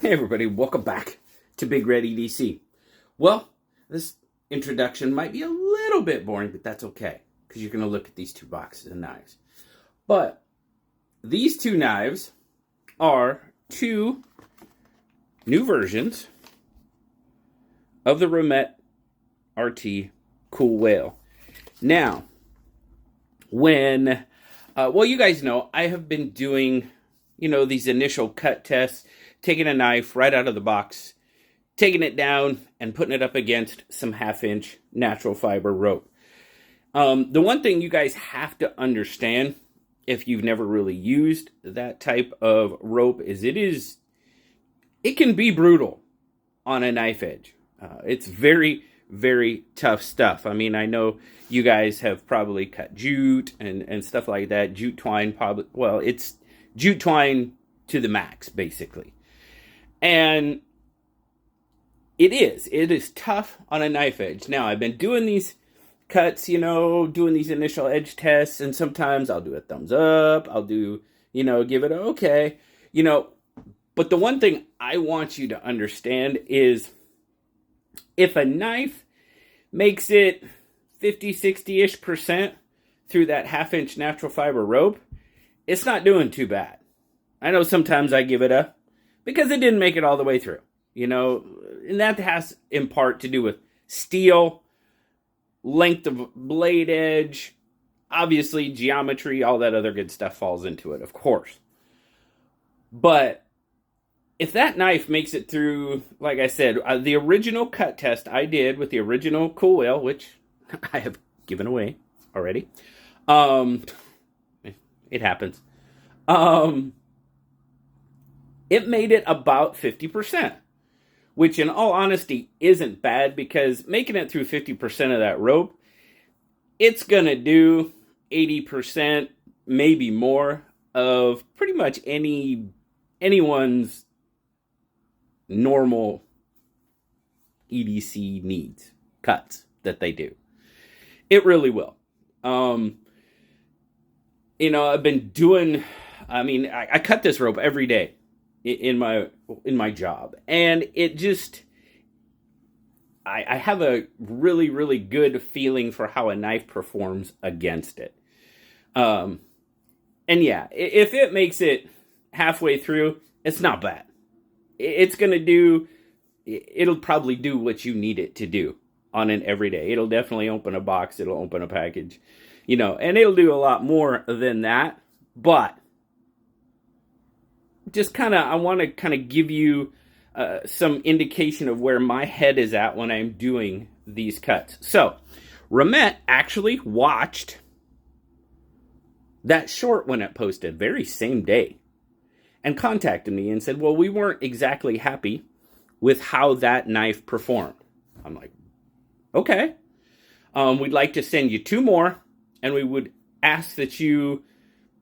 Hey everybody, welcome back to BigRedEDC. Well, this introduction might be a little bit boring, but that's okay, because you're going to look at these two boxes of knives. But these two knives are two new versions of the Remette RT Cool Whale. Now, you guys know, I have been doing, these initial cut tests, taking a knife right out of the box, taking it down, and putting it up against some 1/2-inch natural fiber rope. The one thing you guys have to understand, if you've never really used that type of rope, is it can be brutal on a knife edge. It's very, very tough stuff. I mean, I know you guys have probably cut jute and stuff like that. Jute twine, probably, well, it's jute twine to the max, basically. And it is tough on a knife edge. Now, I've been doing these cuts, doing these initial edge tests, and sometimes I'll do a thumbs up, I'll do, give it a okay, but the one thing I want you to understand is if a knife makes it 50, 60-ish% through that 1/2-inch natural fiber rope, it's not doing too bad. I know sometimes I give it a, because it didn't make it all the way through, and that has in part to do with steel, length of blade edge, obviously geometry, all that other good stuff falls into it, of course. But if that knife makes it through, like I said, the original cut test I did with the original Cool Whale, which I have given away already, it happens, it made it about 50%, which in all honesty isn't bad, because making it through 50% of that rope, it's going to do 80%, maybe more, of pretty much anyone's normal EDC needs, cuts that they do. It really will. I've been doing, I cut this rope every day in my job, and it just, I have a really, really good feeling for how a knife performs against it. And yeah, if it makes it halfway through, it's not bad. It'll probably do what you need it to do on an everyday. It'll definitely open a box, it'll open a package, and it'll do a lot more than that. But just I want to give you some indication of where my head is at when I'm doing these cuts. So, Remette actually watched that short when it posted, very same day, and contacted me and said, well, we weren't exactly happy with how that knife performed. I'm like, okay. We'd like to send you 2 more, and we would ask that you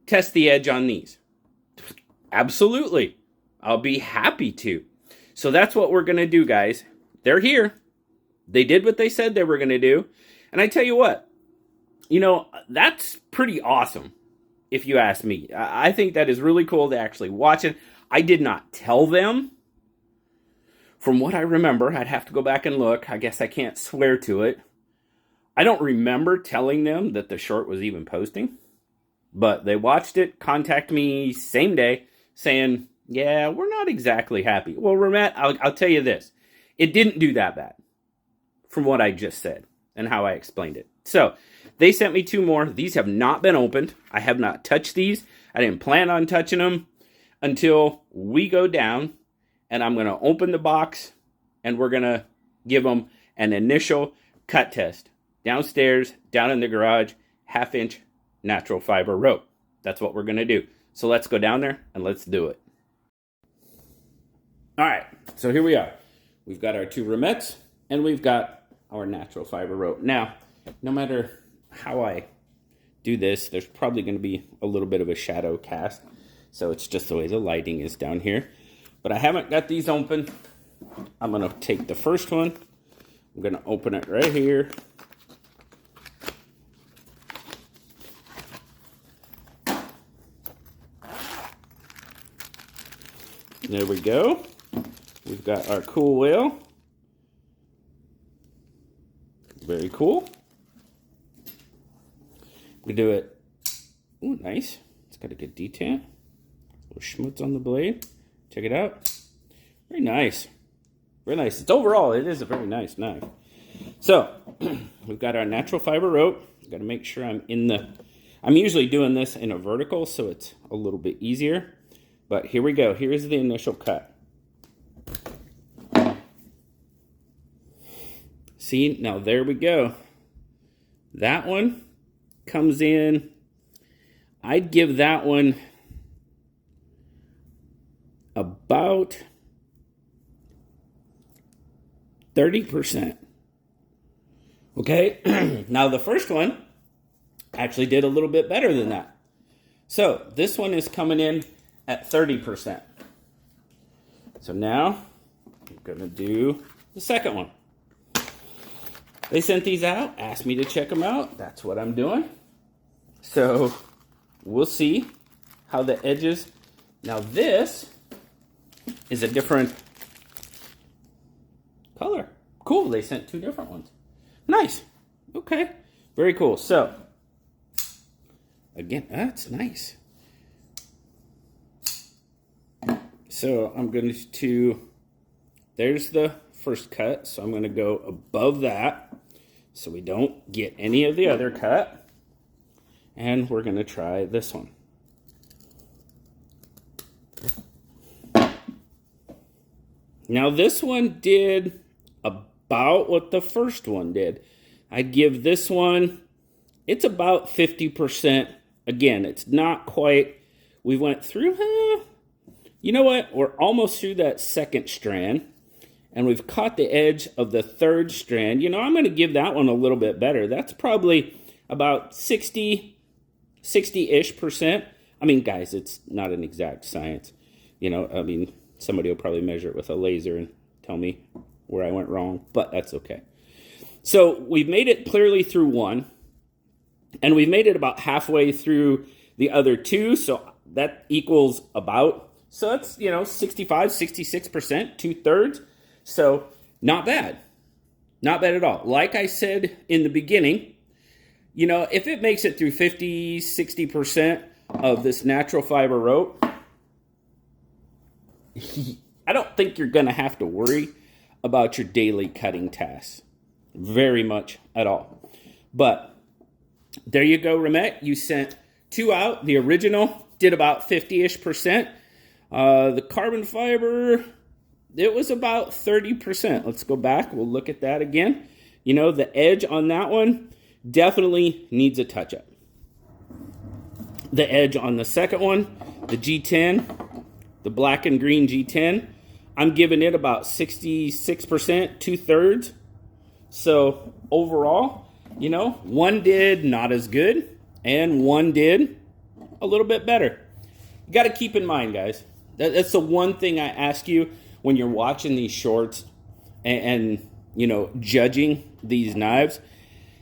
test the edge on these. Absolutely. I'll be happy to. So that's what we're going to do, guys. They're here. They did what they said they were going to do. And I tell you what, that's pretty awesome, if you ask me. I think that is really cool to actually watch it. I did not tell them. From what I remember, I'd have to go back and look. I guess I can't swear to it. I don't remember telling them that the short was even posting. But they watched it, contacted me same day, saying, yeah, we're not exactly happy. Well, Remette, I'll tell you this. It didn't do that bad, from what I just said and how I explained it. So, they sent me 2 more. These have not been opened. I have not touched these. I didn't plan on touching them until we go down, and I'm going to open the box, and we're going to give them an initial cut test. Downstairs, down in the garage, 1/2-inch natural fiber rope. That's what we're going to do. So let's go down there and let's do it. All right, so here we are. We've got our 2 Remettes, and we've got our natural fiber rope. Now, no matter how I do this, there's probably going to be a little bit of a shadow cast, so it's just the way the lighting is down here. But I haven't got these open. I'm going to take the first one. I'm going to open it right here. There we go. we've got our Cool Whale. Very cool. We do it. Ooh, nice. It's got a good detent. A little schmutz on the blade. Check it out. Very nice. Very nice. It's overall, it is a very nice knife. So, we've got our natural fiber rope. Got to make sure I'm usually doing this in a vertical, so it's a little bit easier. But here we go. Here's the initial cut. See, now there we go. That one comes in. I'd give that one about 30%. Okay, now the first one actually did a little bit better than that. So this one is coming in at 30%. So now I'm gonna do the second one. They sent these out, asked me to check them out. That's what I'm doing. So we'll see how the edges. Now this is a different color. Cool, they sent two different ones. Nice. Okay, very cool. So again, that's nice. So I'm going to, there's the first cut. So I'm going to go above that so we don't get any of the other cut. And we're going to try this one. Now this one did about what the first one did. I'd give this one, it's about 50%. Again, it's not quite, we went through, you know what? We're almost through that second strand. And we've caught the edge of the third strand. You know, I'm going to give that one a little bit better. That's probably about 60-ish%. I mean, guys, it's not an exact science. You know, I mean, somebody will probably measure it with a laser and tell me where I went wrong, but that's okay. So we've made it clearly through one, and we've made it about halfway through the other two, so that equals about, so that's, you know, 65, 66%, 2/3. So not bad. Not bad at all. Like I said in the beginning, you know, if it makes it through 50, 60% of this natural fiber rope, I don't think you're going to have to worry about your daily cutting tasks very much at all. But there you go, Remette. You sent two out. The original did about 50-ish%. The carbon fiber, it was about 30%. Let's go back. We'll look at that again. You know, the edge on that one definitely needs a touch-up. The edge on the second one, the G10, the black and green G10, I'm giving it about 66%, 2/3. So overall, you know, one did not as good and one did a little bit better. You got to keep in mind, guys, that's the one thing I ask you when you're watching these shorts and you know, judging these knives.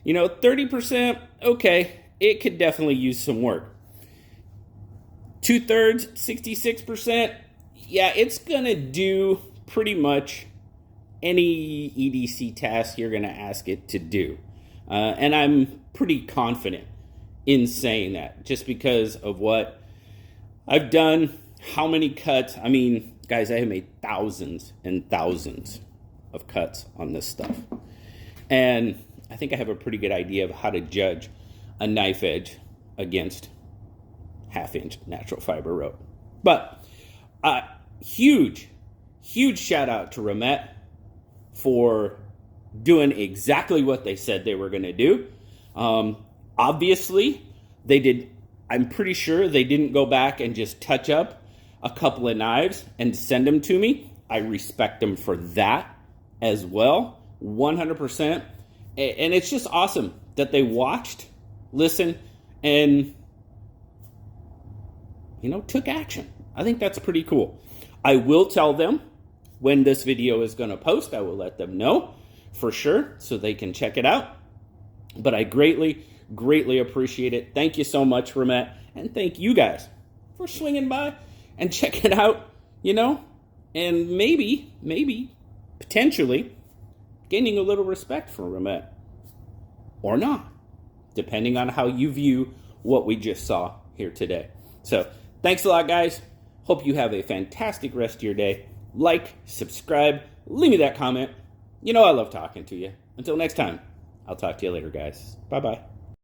You know, 30%, okay, it could definitely use some work. 2/3, 66%, yeah, it's going to do pretty much any EDC task you're going to ask it to do. And I'm pretty confident in saying that just because of what I've done, how many cuts. I mean, guys, I have made thousands and thousands of cuts on this stuff. And I think I have a pretty good idea of how to judge a knife edge against 1/2-inch natural fiber rope. But huge shout out to Remette for doing exactly what they said they were going to do. Obviously, they did. I'm pretty sure they didn't go back and just touch up a couple of knives and send them to me. I respect them for that as well, 100%. And it's just awesome that they watched, listened, and, you know, took action. I think that's pretty cool. I will tell them when this video is going to post. I will let them know for sure so they can check it out. But I greatly appreciate it. Thank you so much, Remette. And thank you guys for swinging by and checking out, you know, and maybe, potentially, gaining a little respect for Remette. Or not, depending on how you view what we just saw here today. So, thanks a lot, guys. Hope you have a fantastic rest of your day. Like, subscribe, leave me that comment. You know I love talking to you. Until next time, I'll talk to you later, guys. Bye-bye.